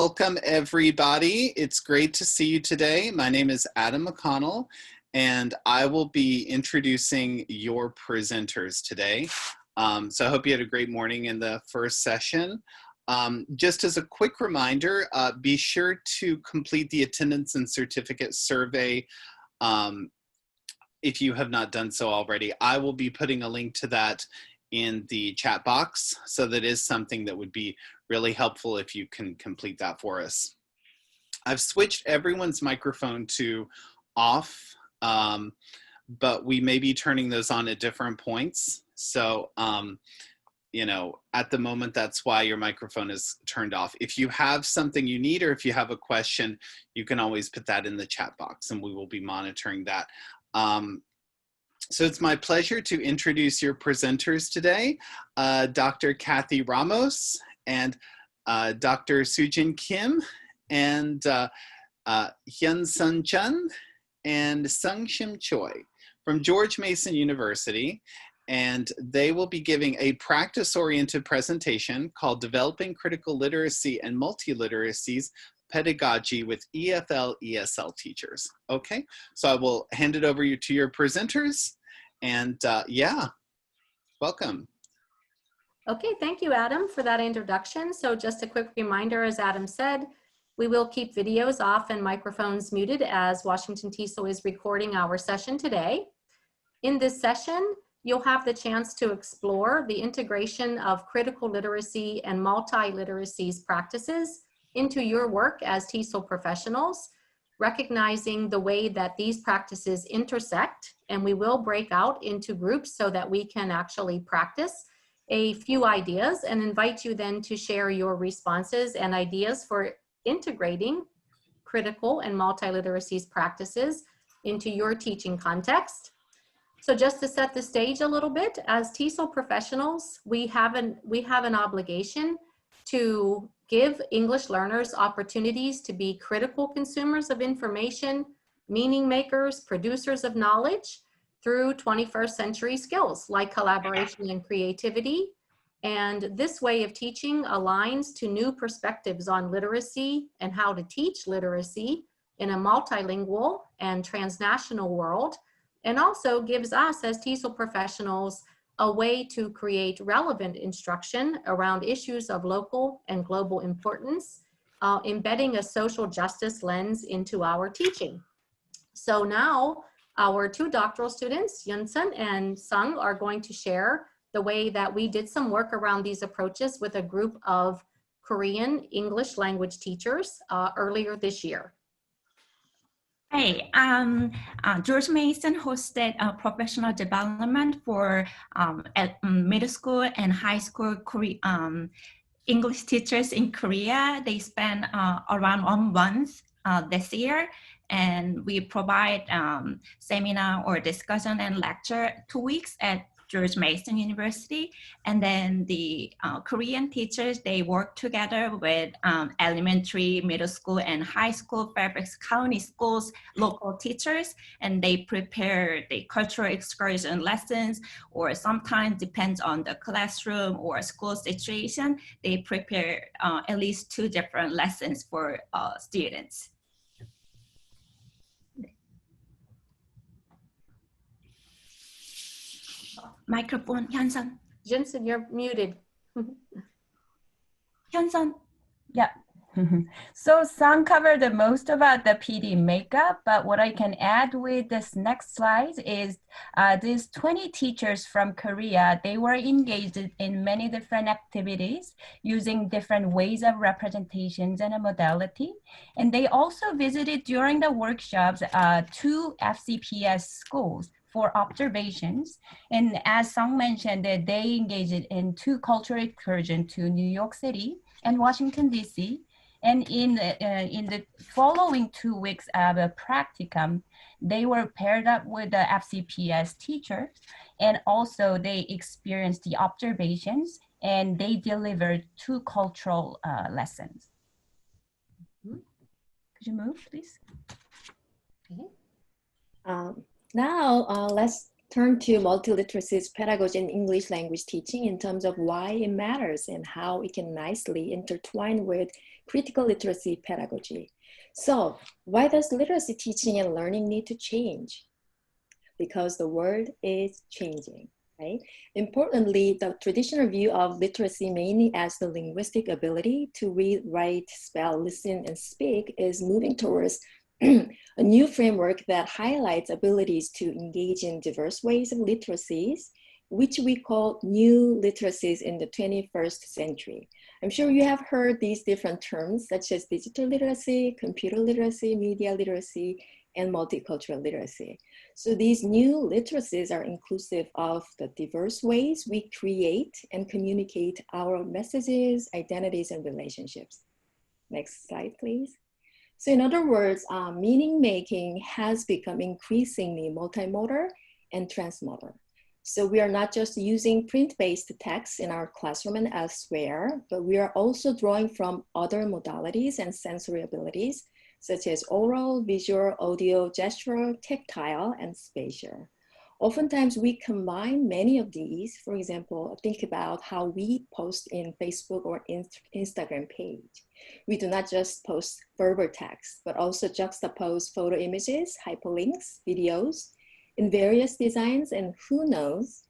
Welcome, everybody. It's great to see you today. My name is Adam McConnell, and I will be introducing your presenters today. So I hope you had a great morning in the first session. Just as a quick reminder, be sure to complete the attendance and certificate survey if you have not done so already. I will be putting a link to that in the chat box, so that is something that would be really helpful if you can complete that for us. I've switched everyone's microphone to off, but we may be turning those on at different points. So, you know, at the moment, that's why your microphone is turned off. If you have something you need, or if you have a question, you can always put that in the chat box and we will be monitoring that. So it's my pleasure to introduce your presenters today, Dr. Kathleen Ramos and Dr. Sujin Kim and Hyunsun Chung and Sung Shim Choi from George Mason University. And they will be giving a practice-oriented presentation called Developing Critical Literacy and Multiliteracies Pedagogy with EFL, ESL Teachers. Okay, so I will hand it over to your presenters. And yeah, welcome. Okay, thank you, Adam, for that introduction. So just a quick reminder, as Adam said, we will keep videos off and microphones muted as Washington TESOL is recording our session today. In this session, you'll have the chance to explore the integration of critical literacy and multi-literacies practices into your work as TESOL professionals, recognizing the way that these practices intersect, and we will break out into groups so that we can actually practice a few ideas and invite you then to share your responses and ideas for integrating critical and multi-literacies practices into your teaching context. So just to set the stage a little bit, as TESOL professionals, we have an obligation to give English learners opportunities to be critical consumers of information, meaning makers, producers of knowledge through 21st century skills like collaboration and creativity. And this way of teaching aligns to new perspectives on literacy and how to teach literacy in a multilingual and transnational world, and also gives us as TESOL professionals a way to create relevant instruction around issues of local and global importance, embedding a social justice lens into our teaching. So now our two doctoral students, Hyunsun and Sung, are going to share the way that we did some work around these approaches with a group of Korean English language teachers earlier this year. Hey, George Mason hosted a professional development for middle school and high school English teachers in Korea. They spent around 1 month this year, and we provide seminar or discussion and lecture 2 weeks at George Mason University. And then the Korean teachers, they work together with elementary, middle school, and high school Fairfax County schools local teachers, and they prepare the cultural excursion lessons, or sometimes depends on the classroom or school situation, they prepare at least 2 different lessons for students. Microphone, Hyunsun. Hyunsun, you're muted. Hyunsun. Yeah. So Sung covered the most about the PD makeup, but what I can add with this next slide is these 20 teachers from Korea, they were engaged in many different activities using different ways of representations and a modality. And they also visited during the workshops 2 FCPS schools for observations. And as Sung mentioned, that they engaged in 2 cultural excursions to New York City and Washington, D.C. And in the following 2 weeks of a practicum, they were paired up with the FCPS teachers, and also they experienced the observations, and they delivered 2 cultural lessons. Could you move, please? Okay. Now let's turn to multiliteracies pedagogy and English language teaching in terms of why it matters and how it can nicely intertwine with critical literacy pedagogy. So why does literacy teaching and learning need to change? Because the world is changing, right? Importantly, the traditional view of literacy mainly as the linguistic ability to read, write, spell, listen, and speak is moving towards a new framework that highlights abilities to engage in diverse ways of literacies, which we call new literacies in the 21st century. I'm sure you have heard these different terms such as digital literacy, computer literacy, media literacy, and multicultural literacy. So these new literacies are inclusive of the diverse ways we create and communicate our messages, identities, and relationships. Next slide, please. So in other words, meaning making has become increasingly multimodal and transmodal. So we are not just using print-based text in our classroom and elsewhere, but we are also drawing from other modalities and sensory abilities, such as oral, visual, audio, gestural, tactile, and spatial. Oftentimes we combine many of these. For example, think about how we post in Facebook or Instagram page. We do not just post verbal text, but also juxtapose photo images, hyperlinks, videos in various designs, and who knows,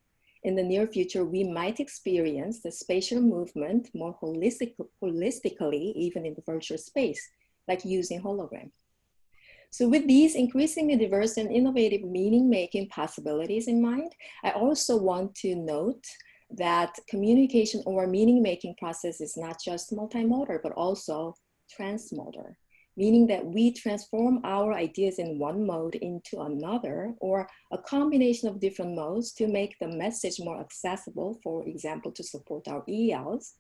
in the near future, we might experience the spatial movement more holistically, even in the virtual space, like using hologram. So with these increasingly diverse and innovative meaning-making possibilities in mind, I also want to note that communication or meaning-making process is not just multimodal, but also transmodal, meaning that we transform our ideas in one mode into another, or a combination of different modes to make the message more accessible, for example, to support our ELs,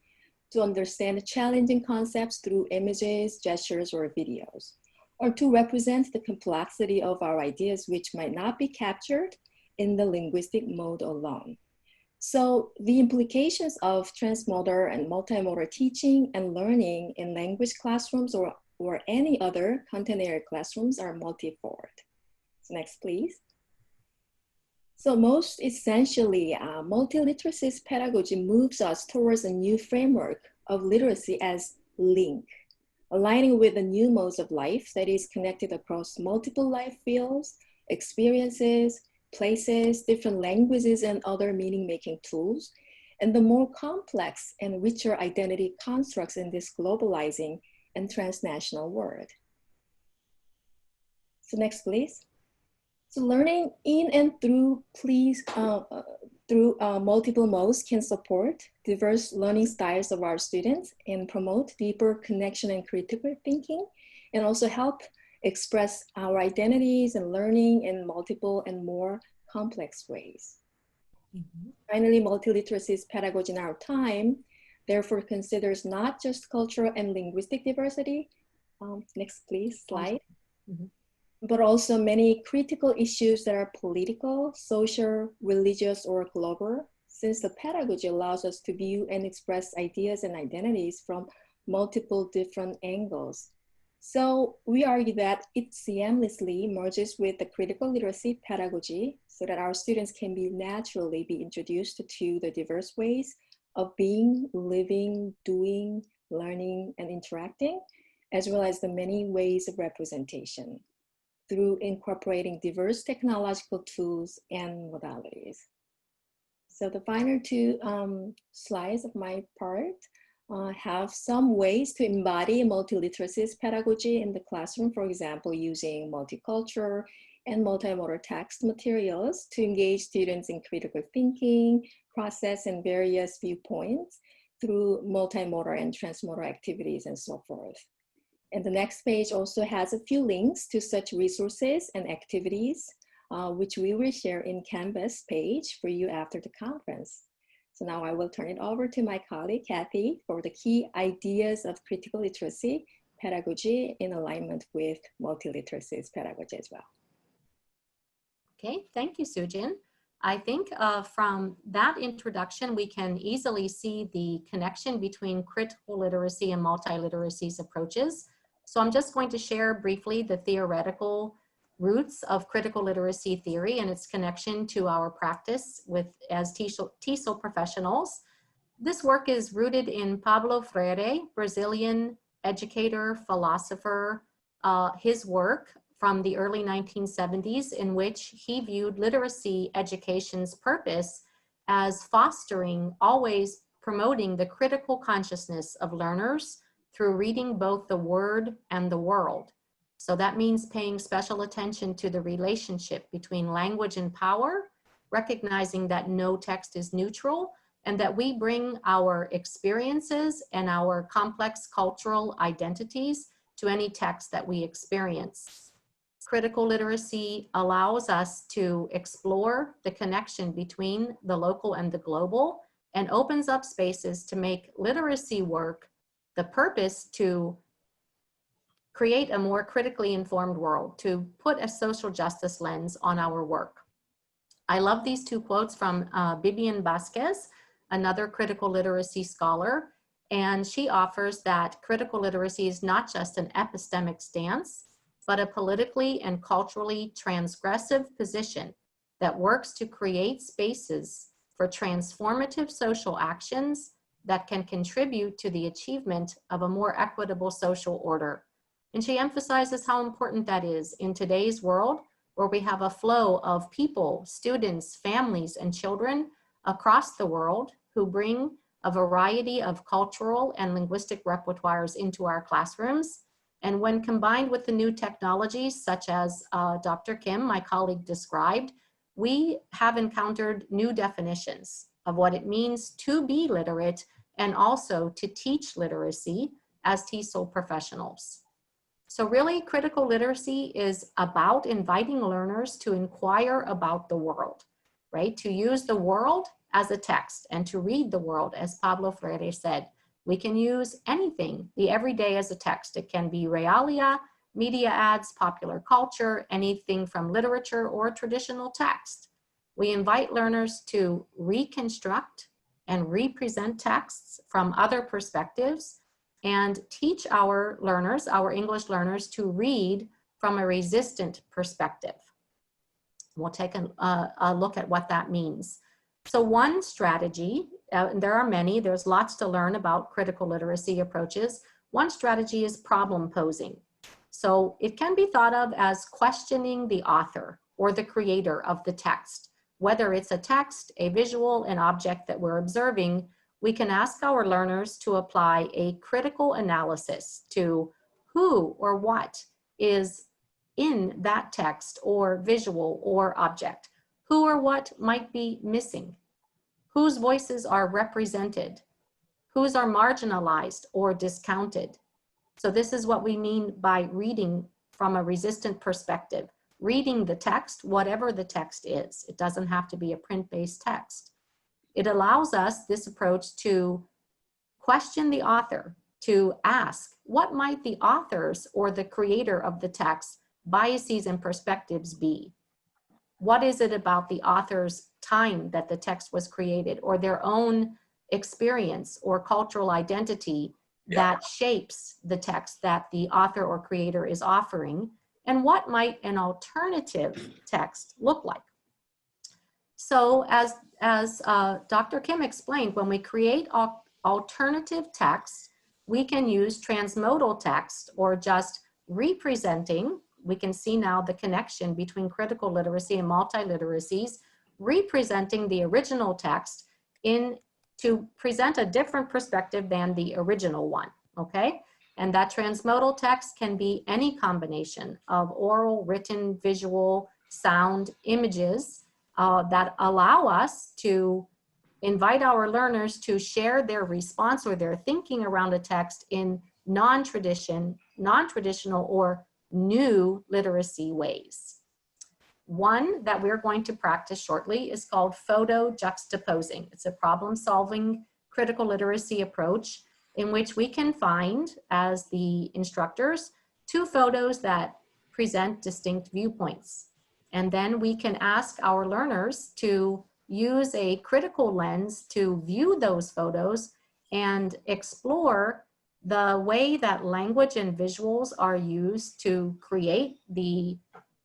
to understand challenging concepts through images, gestures, or videos, or to represent the complexity of our ideas which might not be captured in the linguistic mode alone. So the implications of transmodal and multimodal teaching and learning in language classrooms or any other content-area classrooms are multifold. So next, please. So most essentially, multiliteracies pedagogy moves us towards a new framework of literacy as link, aligning with the new modes of life that is connected across multiple life fields, experiences, places, different languages, and other meaning-making tools, and the more complex and richer identity constructs in this globalizing and transnational world. So next, please. So learning in and through multiple modes can support diverse learning styles of our students and promote deeper connection and critical thinking, and also help express our identities and learning in multiple and more complex ways. Finally, multiliteracies pedagogy in our time therefore considers not just cultural and linguistic diversity, next please, slide, but also many critical issues that are political, social, religious, or global, since the pedagogy allows us to view and express ideas and identities from multiple different angles. So we argue that it seamlessly merges with the critical literacy pedagogy so that our students can naturally be introduced to the diverse ways of being, living, doing, learning, and interacting, as well as the many ways of representation through incorporating diverse technological tools and modalities. So the final two slides of my part have some ways to embody multiliteracies pedagogy in the classroom, for example, using multicultural and multimodal text materials to engage students in critical thinking, process, and various viewpoints through multimodal and transmodal activities and so forth. And the next page also has a few links to such resources and activities, which we will share in Canvas page for you after the conference. So now I will turn it over to my colleague, Kathy, for the key ideas of critical literacy pedagogy in alignment with multiliteracies pedagogy as well. Okay, thank you, Sujin. I think from that introduction, we can easily see the connection between critical literacy and multiliteracies approaches. So I'm just going to share briefly the theoretical roots of critical literacy theory and its connection to our practice as TESOL professionals. This work is rooted in Paulo Freire, Brazilian educator, philosopher, his work from the early 1970s, in which he viewed literacy education's purpose as fostering, always promoting the critical consciousness of learners through reading both the word and the world. So that means paying special attention to the relationship between language and power, recognizing that no text is neutral, and that we bring our experiences and our complex cultural identities to any text that we experience. Critical literacy allows us to explore the connection between the local and the global and opens up spaces to make literacy work the purpose to create a more critically informed world, to put a social justice lens on our work. I love these two quotes from Bibian Vasquez, another critical literacy scholar, and she offers that critical literacy is not just an epistemic stance, but a politically and culturally transgressive position that works to create spaces for transformative social actions that can contribute to the achievement of a more equitable social order. And she emphasizes how important that is in today's world, where we have a flow of people, students, families, and children across the world who bring a variety of cultural and linguistic repertoires into our classrooms. And when combined with the new technologies, such as Dr. Kim, my colleague, described, we have encountered new definitions of what it means to be literate and also to teach literacy as TESOL professionals. So really, critical literacy is about inviting learners to inquire about the world, right? To use the world as a text and to read the world, as Pablo Freire said. We can use anything, the everyday, as a text. It can be realia, media ads, popular culture, anything from literature or traditional text. We invite learners to reconstruct and represent texts from other perspectives and teach our learners, our English learners, to read from a resistant perspective. We'll take a look at what that means. So one strategy, and there are many, there's lots to learn about critical literacy approaches. One strategy is problem posing. So it can be thought of as questioning the author or the creator of the text. Whether it's a text, a visual, an object that we're observing, we can ask our learners to apply a critical analysis to who or what is in that text or visual or object. Who or what might be missing? Whose voices are represented? Whose are marginalized or discounted? So this is what we mean by reading from a resistant perspective. Reading the text, whatever the text is. It doesn't have to be a print-based text. It allows us, this approach, to question the author, to ask, what might the authors or the creator of the text biases and perspectives be? What is it about the author's time that the text was created, or their own experience or cultural identity that shapes the text that the author or creator is offering? And what might an alternative text look like? So as Dr. Kim explained, when we create alternative text, we can use transmodal text, or just representing. We can see now the connection between critical literacy and multiliteracies, representing the original text to present a different perspective than the original one, okay? And that transmodal text can be any combination of oral, written, visual, sound, images that allow us to invite our learners to share their response or their thinking around a text in non-traditional or new literacy ways. One that we're going to practice shortly is called photo-juxtaposing. It's a problem-solving critical literacy approach in which we can find, as the instructors, two photos that present distinct viewpoints. And then we can ask our learners to use a critical lens to view those photos and explore the way that language and visuals are used to create the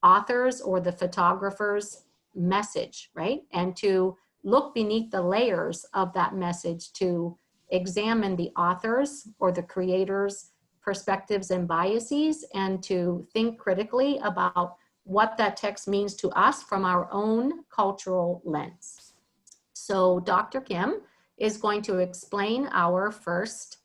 author's or the photographer's message, right? And to look beneath the layers of that message to examine the author's or the creator's perspectives and biases, and to think critically about what that text means to us from our own cultural lens. So Dr. Kim is going to explain our first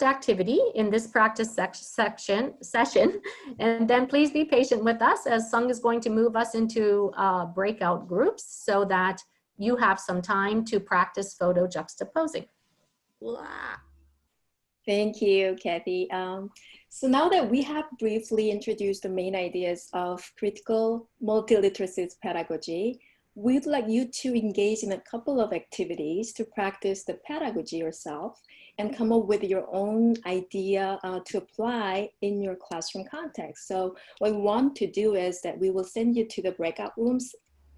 activity in this practice session, and then please be patient with us as Sung is going to move us into breakout groups so that you have some time to practice photo juxtaposing. Thank you, Kathy. So now that we have briefly introduced the main ideas of critical multiliteracies pedagogy, we'd like you to engage in a couple of activities to practice the pedagogy yourself and come up with your own idea to apply in your classroom context. So what we want to do is that we will send you to the breakout rooms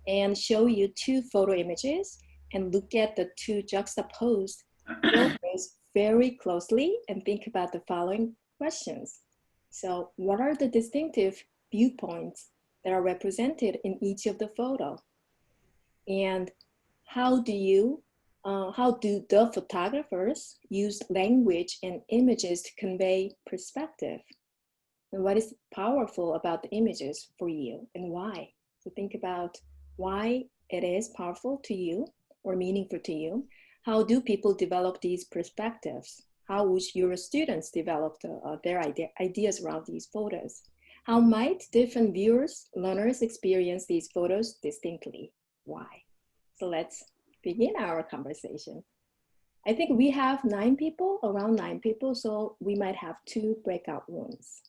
and show you 2 photo images and look at the 2 juxtaposed photos very closely and think about the following questions. So what are the distinctive viewpoints that are represented in each of the photo? And how do the photographers use language and images to convey perspective? And what is powerful about the images for you and why? So think about why it is powerful to you or meaningful to you. How do people develop these perspectives? How would your students develop their ideas around these photos? How might different viewers, learners experience these photos distinctly? Why? So let's begin our conversation. I think we have 9 people, around 9 people, so we might have 2 breakout rooms.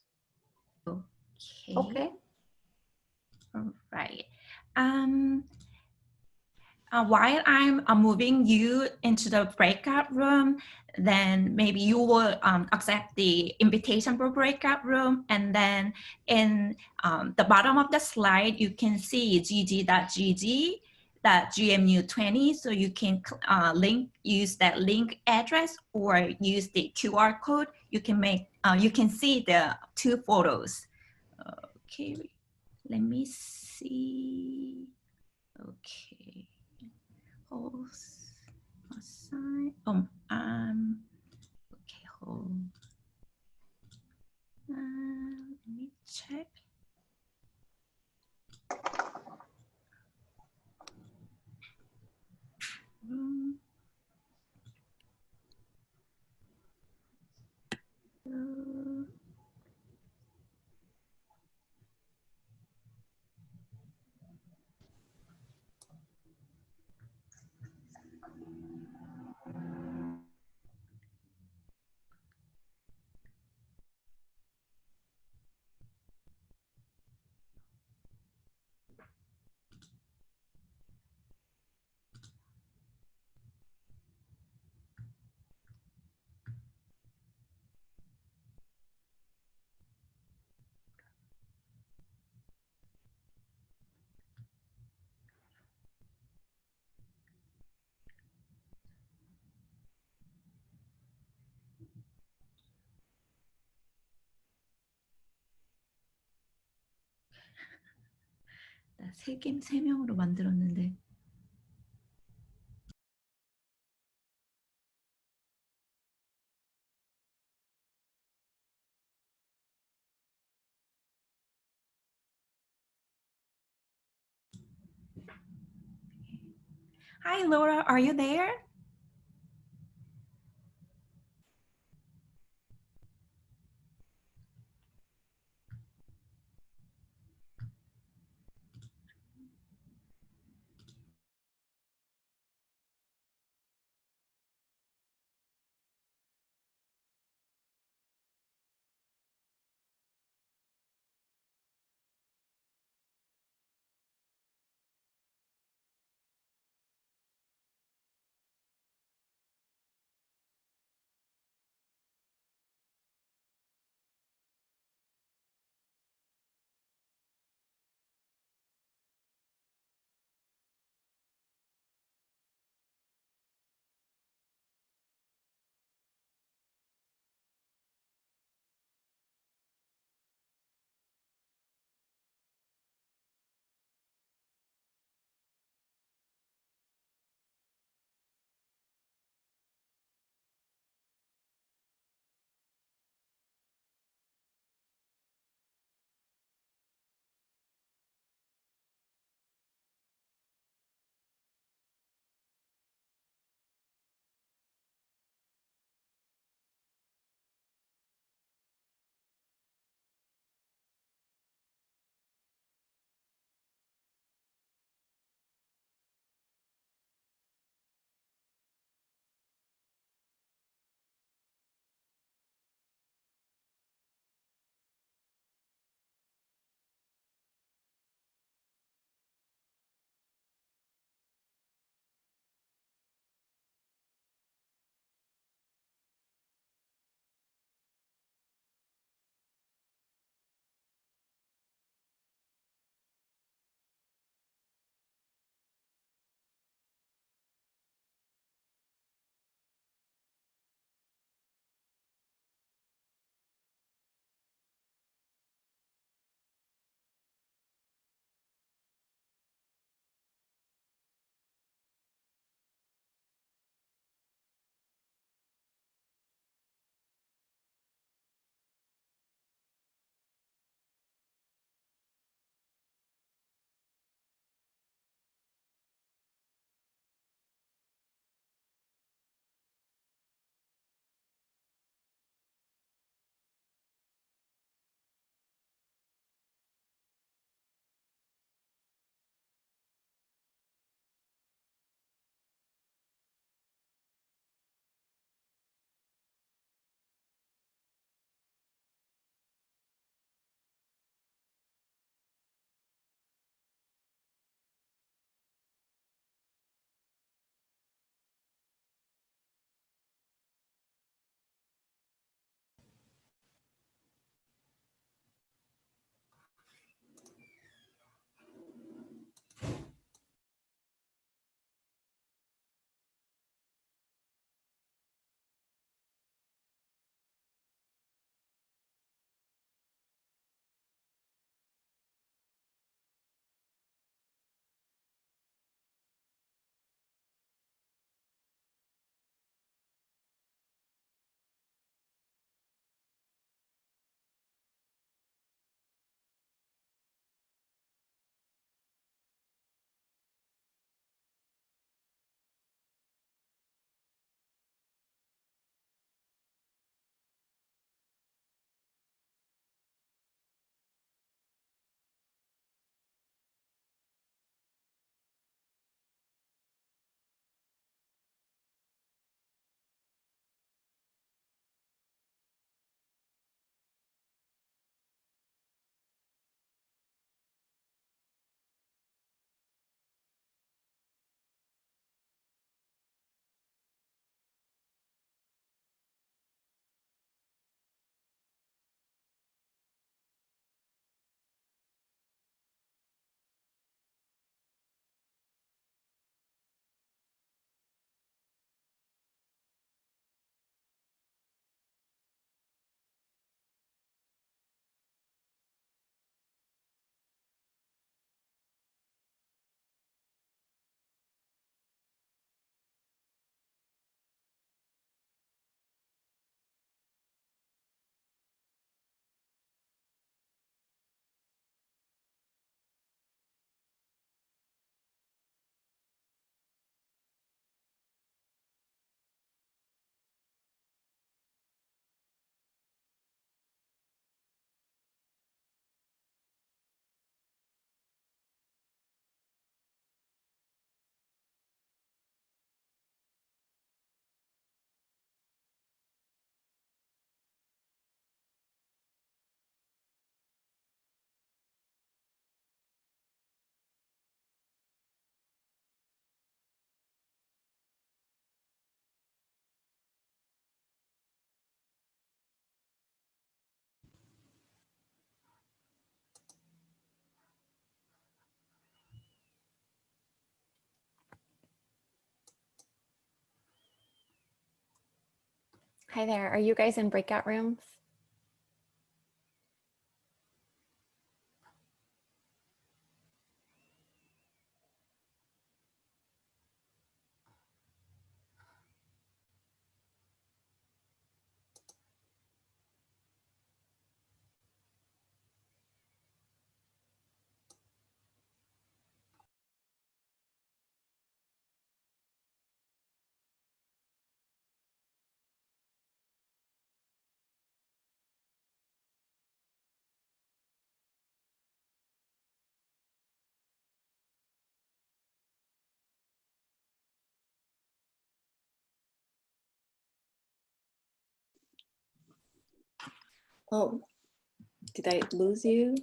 Okay. All right. While I'm moving you into the breakout room, then maybe you will accept the invitation for breakout room. And then in the bottom of the slide, you can see gg.gmu20. So you can use that link address or use the QR code. You can see the 2 photos. Okay, let me see. Okay. Assign. Okay, hold. Let me check. 나 세 게임 3명으로 만들었는데. Hi, Laura, are you there? Hi there. Are you guys in breakout rooms? Oh, did I lose you?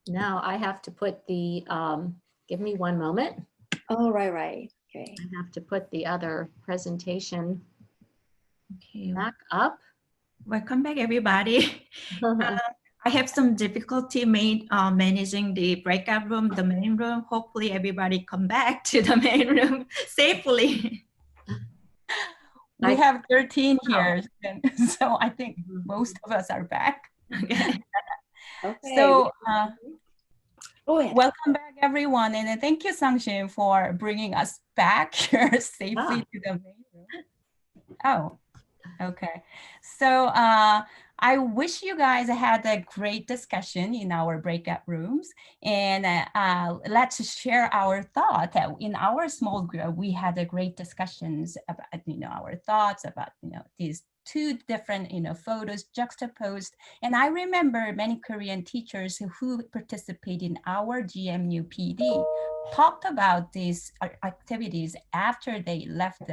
Now I have to put the, give me one moment. Oh, right. Okay. I have to put the other presentation Okay, back up. welcome back, everybody. I have some difficulty managing the breakout room, the main room. Hopefully everybody come back to the main room safely. We have 13 here, so I think most of us are back. Okay. Okay. So Go ahead. welcome back, everyone, and thank you, Sung Shim, for bringing us back here safely to the main room. Oh, okay. So I wish you guys had a great discussion in our breakout rooms, and let's share our thought. In our small group, we had a great discussions about our thoughts about these two different photos juxtaposed. And I remember many Korean teachers who participate in our GMU PD talked about these activities after they left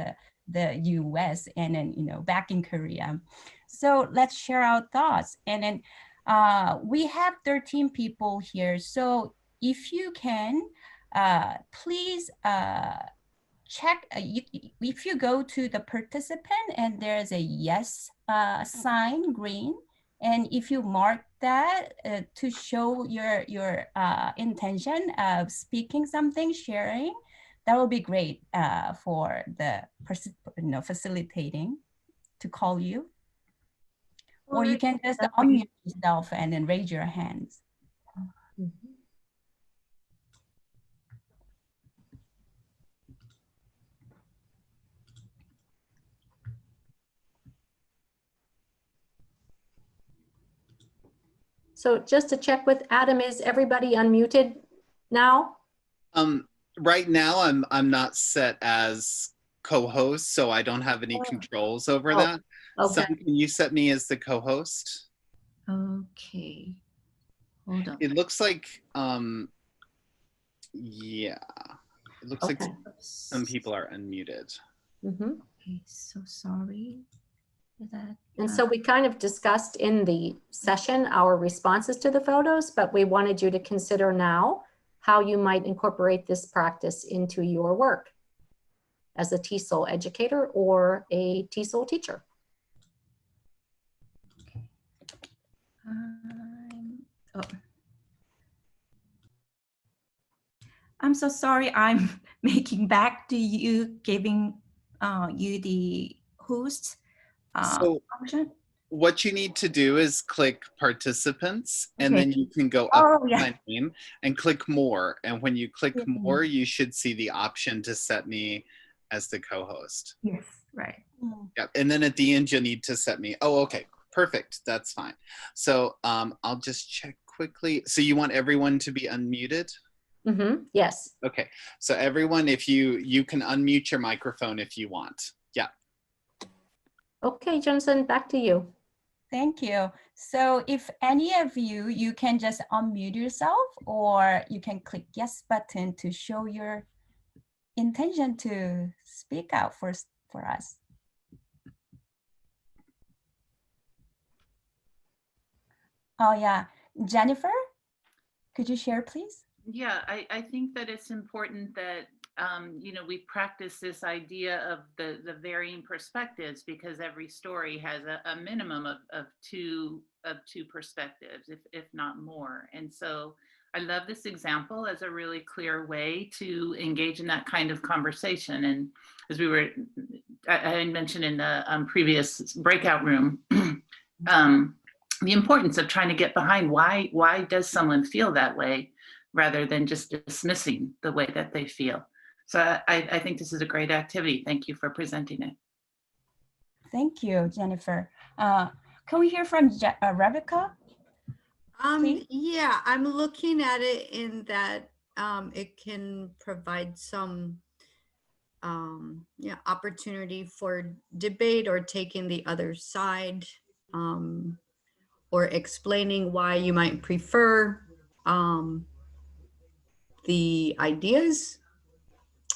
the US and then back in Korea. So let's share our thoughts. And then we have 13 people here. So if you can, please check, if you go to the participant and there's a yes sign, green, and if you mark that to show your intention of speaking something, sharing, that will be great for the facilitating to call you. Or you can just unmute yourself and then raise your hands. So just to check with Adam, is everybody unmuted now? Right now, I'm not set as co-host, so I don't have any controls over that. Okay. Sung, can you set me as the co-host? Okay. Hold on. It looks like, yeah, it looks like some people are unmuted. Mm-hmm. Okay, so sorry for that. And so we kind of discussed in the session our responses to the photos, but we wanted you to consider now how you might incorporate this practice into your work as a TESOL educator or a TESOL teacher. Oh. I'm so sorry. I'm making back to you, giving you the host function. What you need to do is click participants, and Okay. then you can go up to yeah. my name and click more. And when you click more, you should see the option to set me as the co-host. Yes, right. Yeah, and then at the end, you'll need to set me. Oh, okay, perfect. That's fine. So I'll just check quickly. So you want everyone to be unmuted? Mm-hmm. Yes. Okay, so everyone, if you can unmute your microphone if you want. Yeah. Okay, Johnson, back to you. Thank you. So if any of you can just unmute yourself, or you can click yes button to show your intention to speak out for us. Oh yeah, Jennifer, could you share please? Yeah, I think that it's important that we practice this idea of the varying perspectives, because every story has a minimum of two perspectives, if not more. And so I love this example as a really clear way to engage in that kind of conversation. And as I mentioned in the previous breakout room, the importance of trying to get behind why does someone feel that way rather than just dismissing the way that they feel. So I think this is a great activity. Thank you for presenting it. Thank you, Jennifer. Can we hear from Rebecca? Please? Yeah, I'm looking at it in that it can provide some opportunity for debate or taking the other side, or explaining why you might prefer the ideas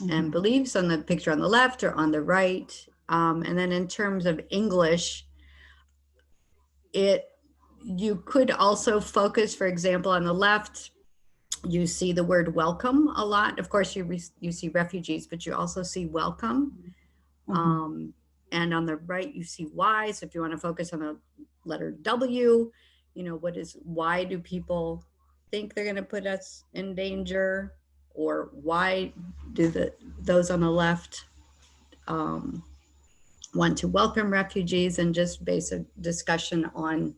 and beliefs on the picture on the left or on the right. And then in terms of English, you could also focus, for example, on the left, you see the word welcome a lot. Of course, you see refugees, but you also see welcome. And on the right, you see why. So if you want to focus on the letter W, why do people think they're going to put us in danger? Or why do those on the left want to welcome refugees, and just basic discussion on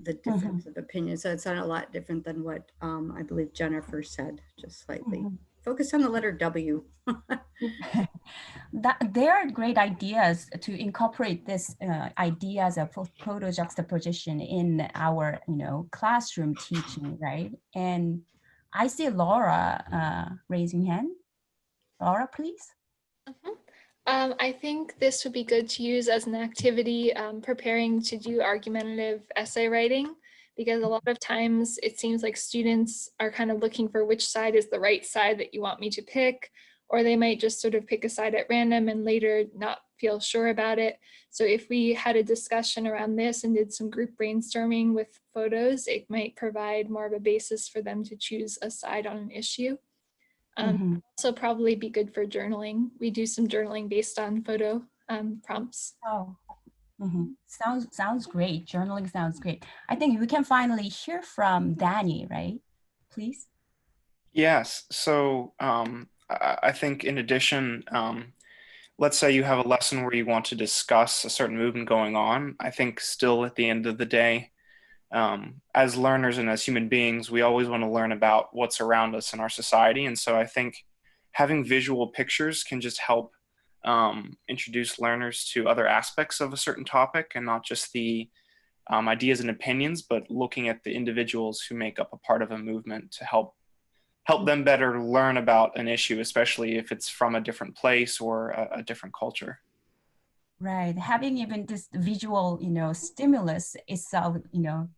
the difference of opinion. So it's not a lot different than what I believe Jennifer said, just slightly. Focus on the letter W. There are great ideas to incorporate this ideas of photo-juxtaposition in our classroom teaching, right? And I see Laura raising hand. Laura, please. I think this would be good to use as an activity preparing to do argumentative essay writing, because a lot of times it seems like students are kind of looking for which side is the right side that you want me to pick, or they might just sort of pick a side at random and later not feel sure about it. So if we had a discussion around this and did some group brainstorming with photos, it might provide more of a basis for them to choose a side on an issue. Also probably be good for journaling. We do some journaling based on photo prompts. Oh, sounds great. Journaling sounds great. I think we can finally hear from Danny, right? Please. Yes. So I think in addition, let's say you have a lesson where you want to discuss a certain movement going on. I think still at the end of the day, as learners and as human beings, we always want to learn about what's around us in our society. And so I think having visual pictures can just help introduce learners to other aspects of a certain topic, and not just the ideas and opinions, but looking at the individuals who make up a part of a movement to help them better learn about an issue, especially if it's from a different place or a different culture. Right, having even this visual, stimulus itself,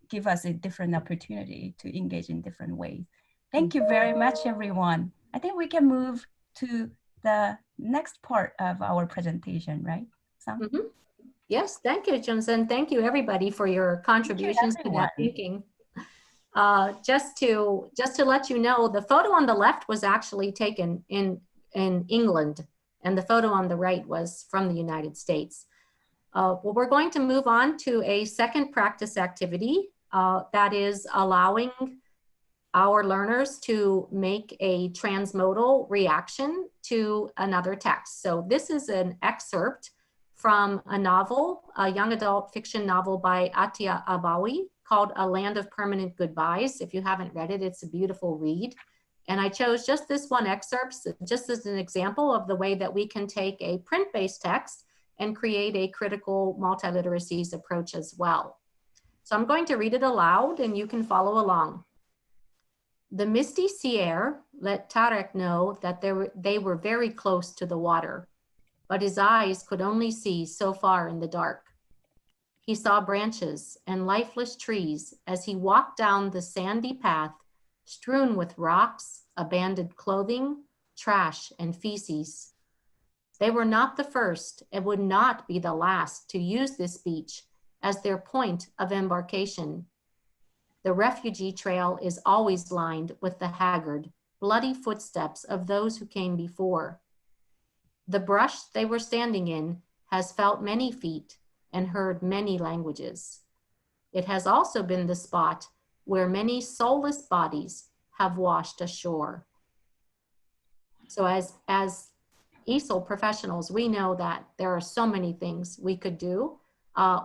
give us a different opportunity to engage in different ways. Thank you very much, everyone. I think we can move to the next part of our presentation, right? Yes, thank you, Johnson. Thank you, everybody, for your contributions to that thinking. Just to let you know, the photo on the left was actually taken in England, and the photo on the right was from the United States. Well, we're going to move on to a second practice activity that is allowing our learners to make a transmodal reaction to another text. So this is an excerpt from a novel, a young adult fiction novel by Atia Abawi called A Land of Permanent Goodbyes. If you haven't read it, it's a beautiful read. And I chose just this one excerpt just as an example of the way that we can take a print-based text and create a critical multiliteracies approach as well. So I'm going to read it aloud and you can follow along. The misty sea air let Tarek know that they were very close to the water, but his eyes could only see so far in the dark. He saw branches and lifeless trees as he walked down the sandy path strewn with rocks, abandoned clothing, trash, and feces. They were not the first and would not be the last to use this beach as their point of embarkation. The refugee trail is always lined with the haggard, bloody footsteps of those who came before. The brush they were standing in has felt many feet and heard many languages. It has also been the spot where many soulless bodies have washed ashore. So as ESL professionals, we know that there are so many things we could do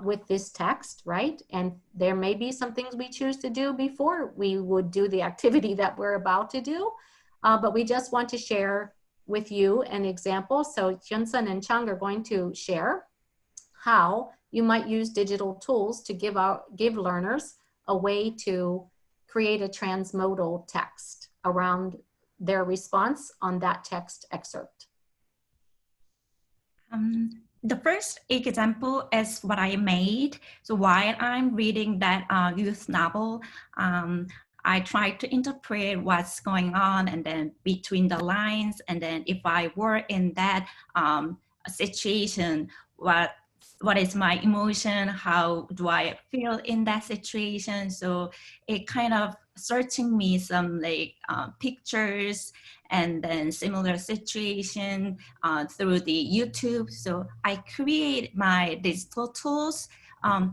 with this text, right? And there may be some things we choose to do before we would do the activity that we're about to do. But we just want to share with you an example. So Hyunsun and Chung are going to share how you might use digital tools to give learners a way to create a transmodal text around their response on that text excerpt. The first example is what I made. So while I'm reading that youth novel, I try to interpret what's going on, and then between the lines, and then if I were in that situation, what is my emotion? How do I feel in that situation? So it kind of searching me some like pictures and then similar situation through the YouTube. So I create my digital tools.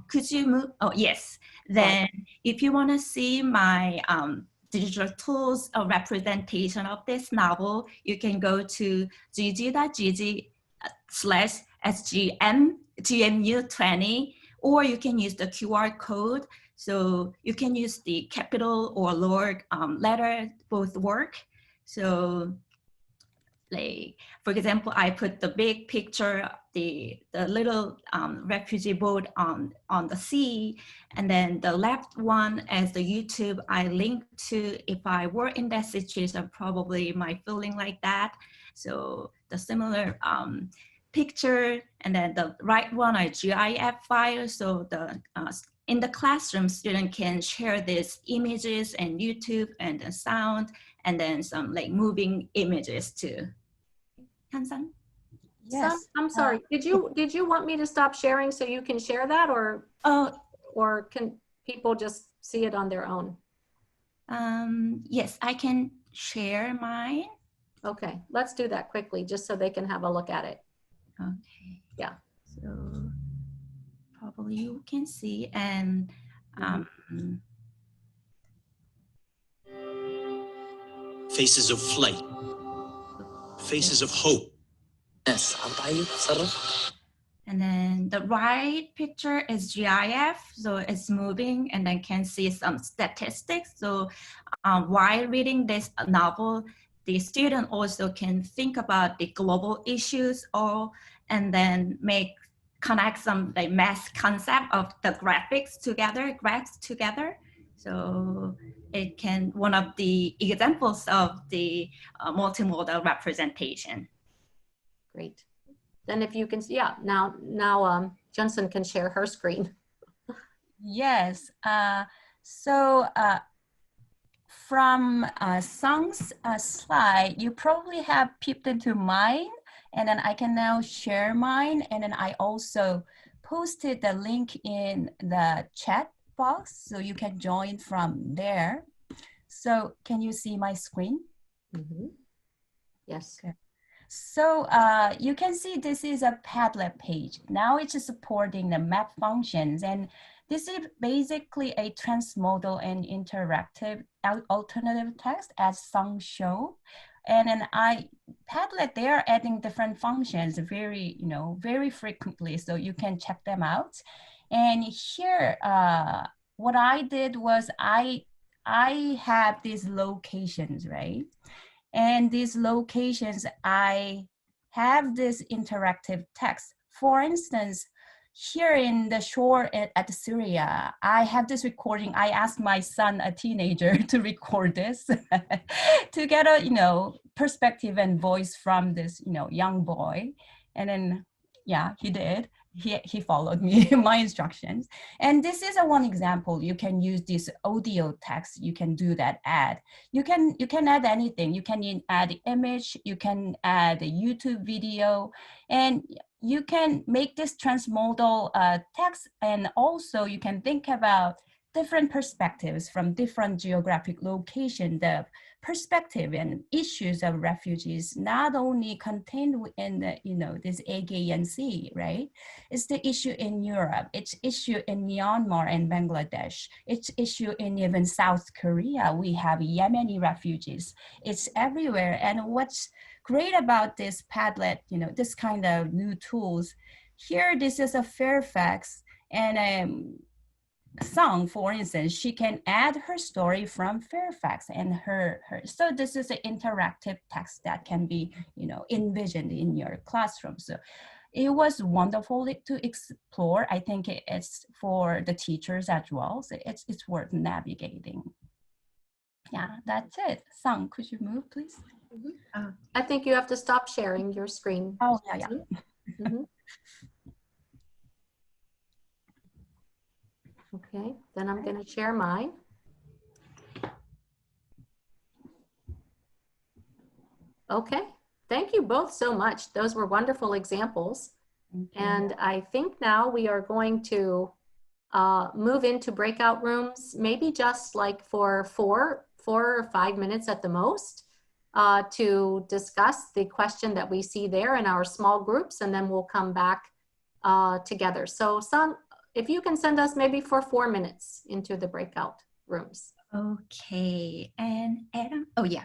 Could you move? Oh, yes. Then if you want to see my digital tools or representation of this novel, you can go to gg.gg/SGM-GMU20, or you can use the QR code. So you can use the capital or lower letter, both work. So like, for example, I put the big picture, the little refugee boat on the sea, and then the left one as the YouTube I link to. If I were in that situation, probably my feeling like that. So the similar picture, and then the right one are GIF files. So the in the classroom, student can share these images and YouTube and the sound, and then some like moving images too. Hyunsun? Yes. I'm sorry. Did you want me to stop sharing so you can share that, or can people just see it on their own? Yes, I can share mine. Okay, let's do that quickly just so they can have a look at it. Okay. Yeah. So probably you can see, and faces of flight, faces of hope. And then the right picture is GIF, so it's moving, and then can see some statistics. So while reading this novel, the student also can think about the global issues, and then connect some like math concept of the graphs together. So it can one of the examples of the multimodal representation. Great. Then if you can, yeah, now Hyunsun can share her screen. Yes. So from Sung's slide, you probably have peeped into mine, and then I can now share mine. And then I also posted the link in the chat box, so you can join from there. So can you see my screen? Mm-hmm. Yes. Okay. So you can see this is a Padlet page. Now it's supporting the map functions, and this is basically a transmodal and interactive alternative text as Sung showed. And then Padlet, they are adding different functions very frequently, so you can check them out. And here, what I did was I have these locations, right? And these locations, I have this interactive text. For instance, here in the shore at Syria, I have this recording. I asked my son, a teenager, to record this to get a, perspective and voice from this, young boy. And then, yeah, he did. He followed me, my instructions. And this is one example. You can use this audio text. You can do that add. You can add anything. You can add image. You can add a YouTube video. And you can make this transmodal text. And also you can think about different perspectives from different geographic location. The perspective and issues of refugees not only contained within the, this AGAN Sea, right? It's the issue in Europe, it's issue in Myanmar and Bangladesh, it's issue in even South Korea. We have Yemeni refugees. It's everywhere. And what's great about this Padlet, this kind of new tools, here this is a Fairfax, and Sung, for instance, she can add her story from Fairfax and her. So this is an interactive text that can be, envisioned in your classroom. So it was wonderful to explore. I think it's for the teachers as well. So it's worth navigating. Yeah, that's it. Sung, could you move, please? I think you have to stop sharing your screen. Oh, yeah. Mhm. Okay, then I'm going to share mine. Okay, thank you both so much. Those were wonderful examples. And I think now we are going to move into breakout rooms, maybe just like for four or 5 minutes at the most, to discuss the question that we see there in our small groups, and then we'll come back together. So Sung, if you can send us maybe for 4 minutes into the breakout rooms. Okay, and Adam, oh yeah.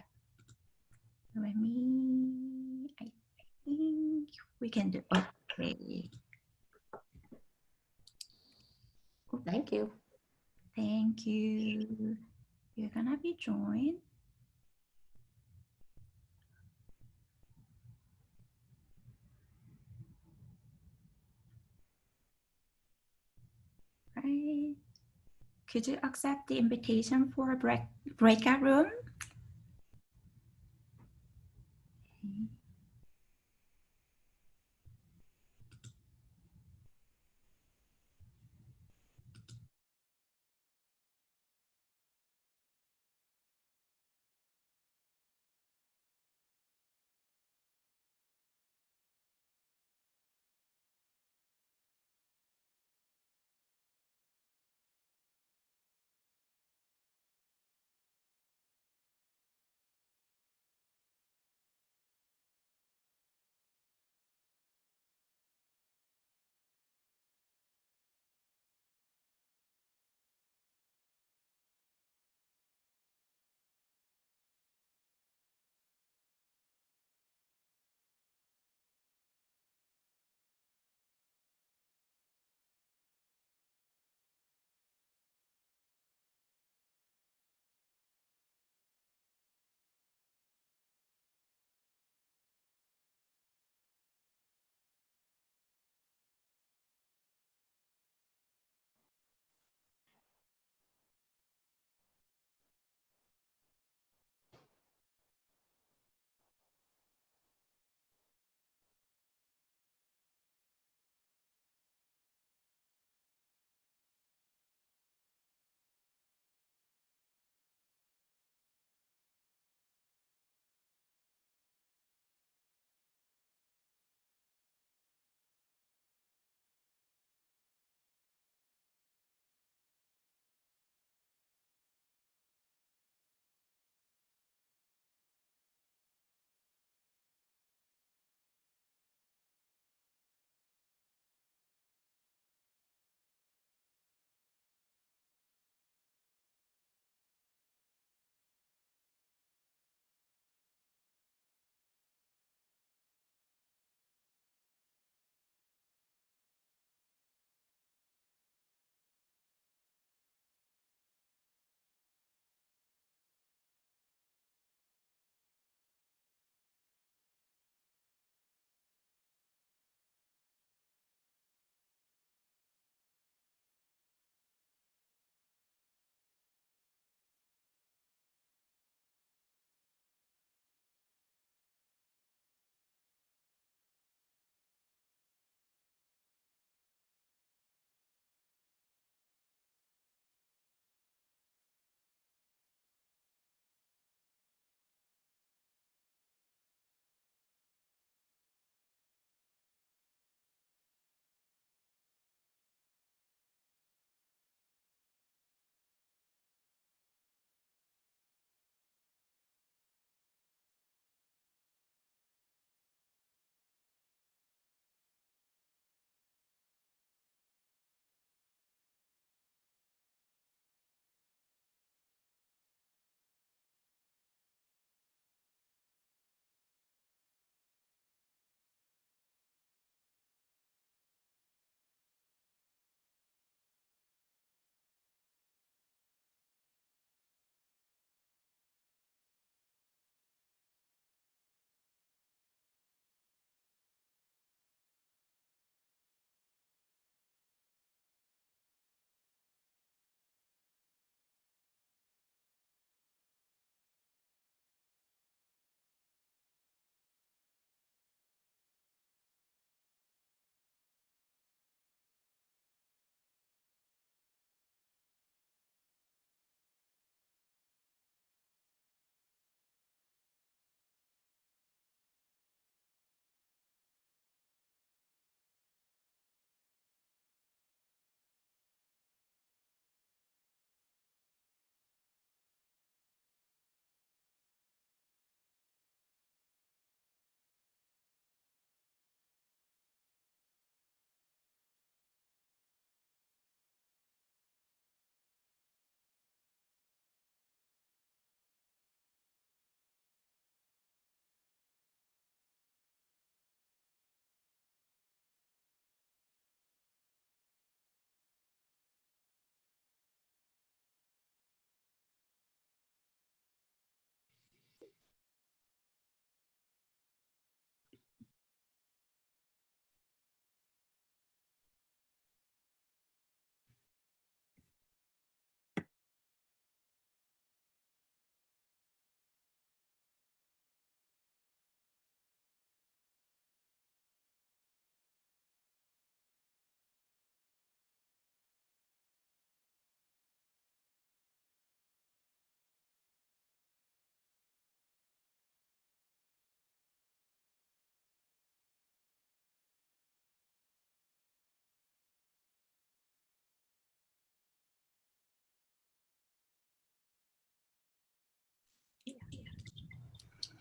Let me, I think we can do, okay. Thank you. Thank you. You're gonna be joined. Right. Could you accept the invitation for a breakout room?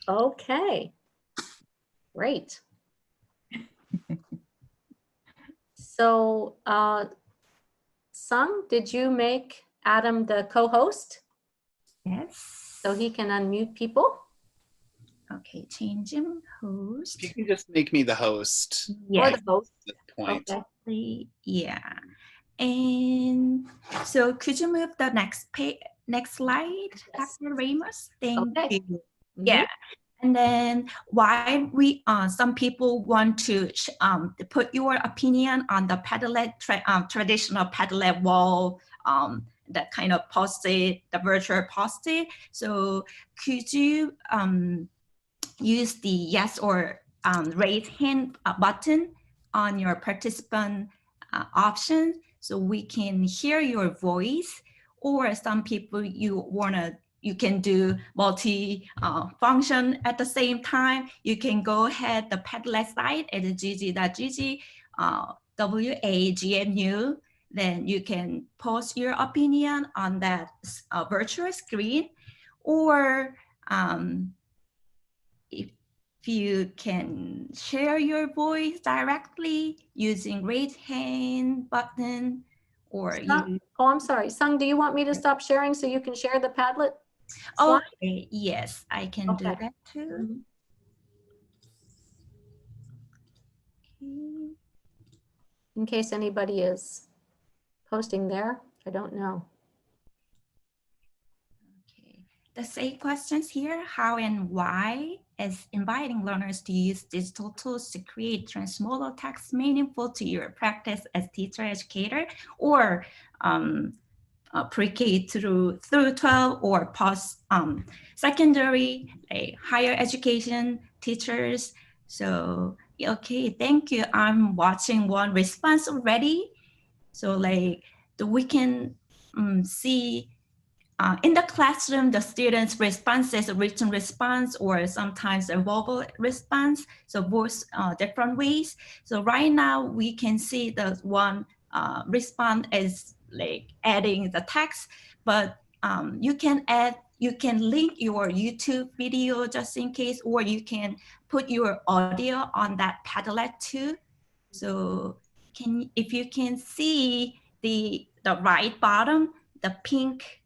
Okay, great. So, Sung, did you make Adam the co-host Yes. so he can unmute people? Okay, changing host. You can just make me the host Or Yes. the host? at this point. Okay. Yeah. And so could you move the next slide, Yes. Dr. Ramos? Thank Okay. you. Mhm. Yeah. And then why we some people want to put your opinion on the Padlet traditional Padlet wall, that kind of post-it, the virtual post-it. So could you use the yes or raise hand button on your participant option so we can hear your voice, or some people you can do multi function at the same time. You can go ahead the Padlet site at gg.gg WAGMU. Then you can post your opinion on that virtual screen, or if you can share your voice directly using raise hand button, or Sung, oh, I'm sorry. Sung, do you want me to stop sharing so you can share the Padlet slide? okay, yes, I can do Okay. that too. Okay. In case anybody is posting there, I don't know. Okay. The same questions here, how and why, is inviting learners to use digital tools to create transmodal text meaningful to your practice as teacher educator, or pre-K through 12 or post secondary, higher education teachers. So okay, thank you. I'm watching one response already. So we can see in the classroom, the students' responses, a written response, or sometimes a verbal response. So both different ways. So right now we can see the one response is adding the text, but you can link your YouTube video just in case, or you can put your audio on that Padlet too. So if you can see the right bottom, the pink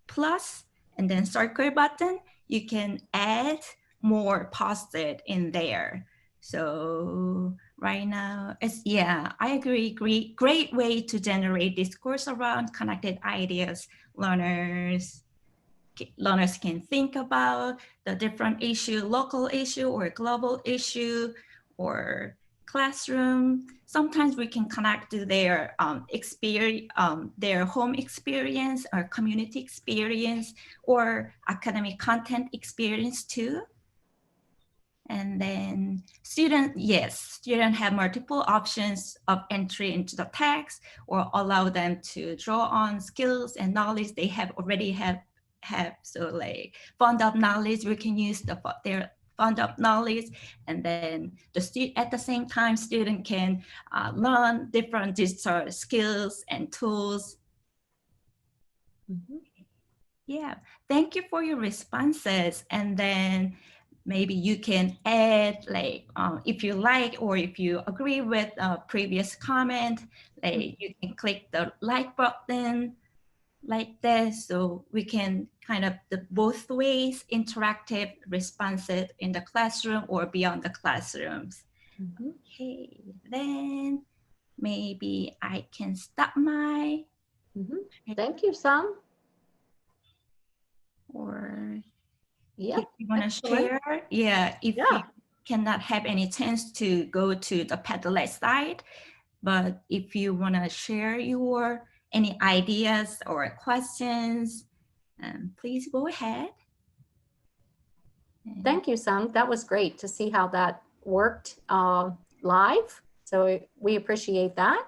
plus and then circle button, you can add more post-it in there. So right now, I agree, great way to generate discourse around connected ideas. Learners can think about the different issue, local issue or global issue or classroom. Sometimes we can connect to their experience, their home experience or community experience or academic content experience too. And then students have multiple options of entry into the text, or allow them to draw on skills and knowledge they already have. So fund of knowledge, we can use their fund of knowledge, and then at the same time, student can learn different digital skills and tools. Yeah, thank you for your responses. And then maybe you can add if you like, or if you agree with a previous comment, you can click the like button like this, so we can kind of both ways, interactive responsive in the classroom or beyond the classrooms. Okay, then maybe I can stop my. Thank you, Sung. Or yeah, if you want to share, if you cannot have any chance to go to the Padlet site, but if you want to share any ideas or questions, please go ahead. Thank you, Sung. That was great to see how that worked live. So we appreciate that.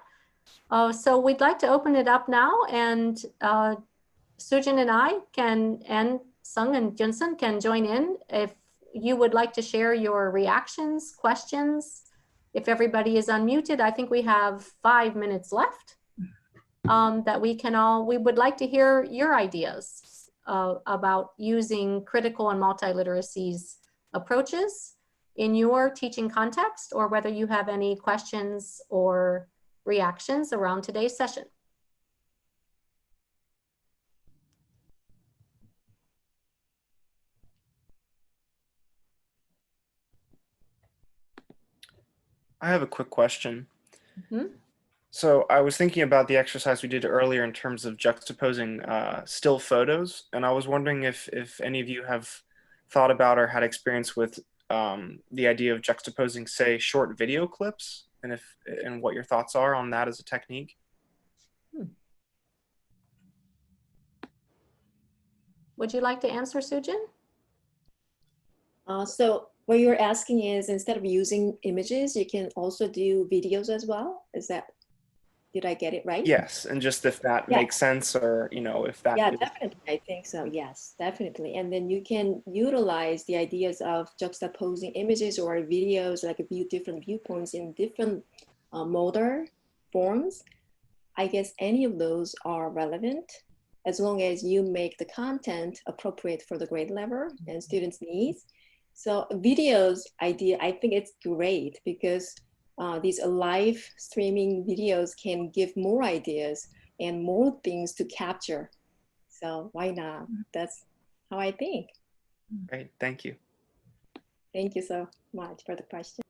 So we'd like to open it up now, and Sujin and I and Sung and Hyunsun can join in if you would like to share your reactions, questions. If everybody is unmuted, I think we have 5 minutes left that we would like to hear your ideas about using critical and multiliteracies approaches in your teaching context, or whether you have any questions or reactions around today's session. I have a quick question. Mm-hmm. So I was thinking about the exercise we did earlier in terms of juxtaposing still photos, and I was wondering if any of you have thought about or had experience with the idea of juxtaposing, say, short video clips, and what your thoughts are on that as a technique. Would you like to answer, Sujin? So what you're asking is, instead of using images, you can also do videos as well? Is that, did I get it right? Yes, and just if that makes sense, or if that. Yeah, definitely. I think so. Yes, definitely. And then you can utilize the ideas of juxtaposing images or videos, like different viewpoints in different modal forms. I guess any of those are relevant, as long as you make the content appropriate for the grade level and students' needs. So videos idea, I think it's great, because these live streaming videos can give more ideas and more things to capture. So why not? That's how I think. Great, thank you. Thank you so much for the question.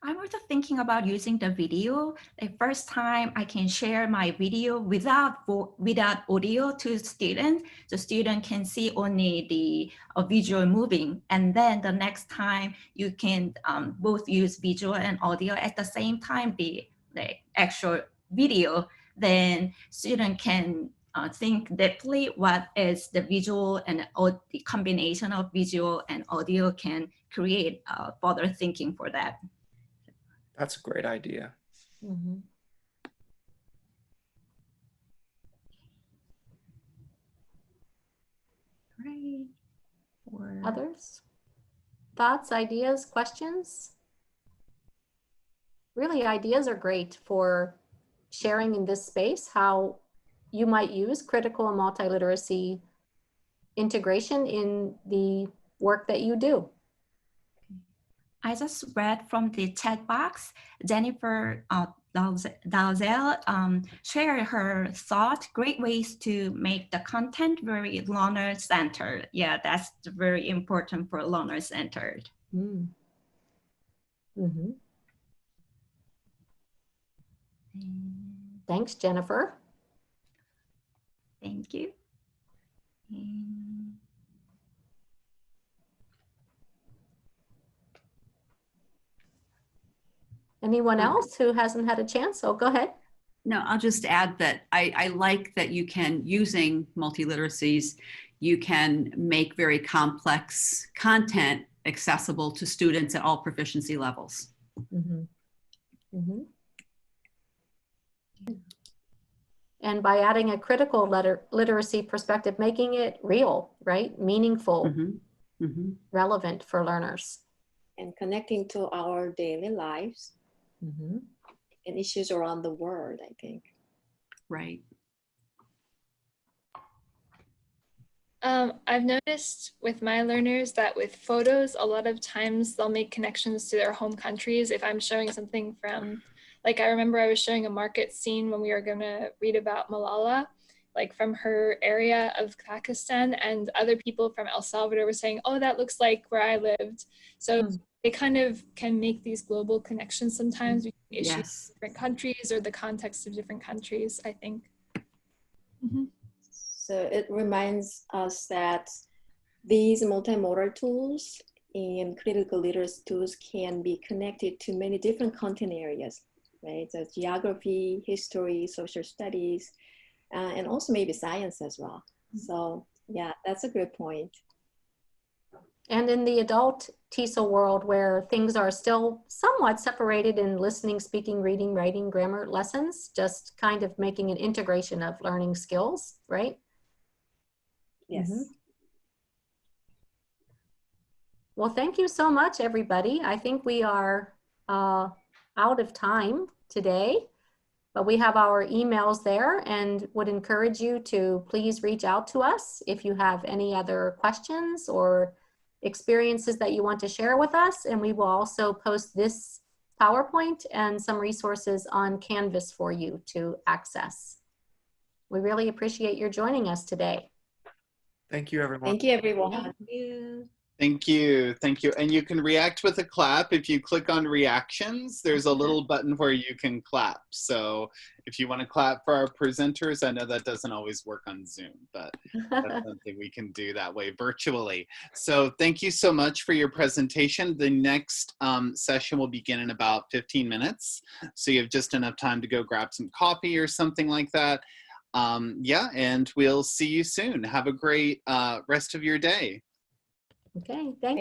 I'm also thinking about using the video. The first time I can share my video without audio to students. The student can see only the visual moving. And then the next time you can both use visual and audio at the same time, the actual video. Then student can think deeply what is the visual, and the combination of visual and audio can create further thinking for that. That's a great idea. Mm-hmm. Great. Or Others? Thoughts, ideas, questions? Really, ideas are great for sharing in this space how you might use critical and multiliteracy integration in the work that you do. I just read from the chat box, Jennifer Dalzell shared her thought, great ways to make the content very learner-centered. Yeah, that's very important for learner-centered. Mm. Mm-hmm. Thanks, Jennifer. Thank you. Anyone else who hasn't had a chance? Oh, go ahead. No, I'll just add that I like that you can, using multiliteracies, you can make very complex content accessible to students at all proficiency levels. Mm-hmm. Mm-hmm. And by adding a critical literacy perspective, making it real, right? Meaningful, Mm-hmm. Mm-hmm. relevant for learners. And connecting to our daily lives. Mm-hmm. And issues around the world, I think. Right. I've noticed with my learners that with photos, a lot of times they'll make connections to their home countries. If I'm showing something from, like I remember I was showing a market scene when we were gonna read about Malala, like from her area of Pakistan, and other people from El Salvador were saying, oh, that looks like where I lived. So they kind of can make these global connections sometimes between issues of different countries or the context of different countries, I think. Mm-hmm. So it reminds us that these multimodal tools and critical literacy tools can be connected to many different content areas, right? So geography, history, social studies, and also maybe science as well. So yeah, that's a good point. And in the adult TESOL world, where things are still somewhat separated in listening, speaking, reading, writing, grammar lessons, just kind of making an integration of learning skills, right? Yes. Mm-hmm. Well, thank you so much, everybody. I think we are out of time today. But we have our emails there and would encourage you to please reach out to us if you have any other questions or experiences that you want to share with us. And we will also post this PowerPoint and some resources on Canvas for you to access. We really appreciate your joining us today. Thank you, everyone. Thank you, everyone. Thank you. Thank you. Thank you. And you can react with a clap. If you click on reactions, there's a little button where you can clap. So if you want to clap for our presenters, I know that doesn't always work on Zoom, but that's something we can do that way virtually. So thank you so much for your presentation. The next session will begin in about 15 minutes. So you have just enough time to go grab some coffee or something like that. Yeah, and we'll see you soon. Have a great rest of your day. Okay, thank you.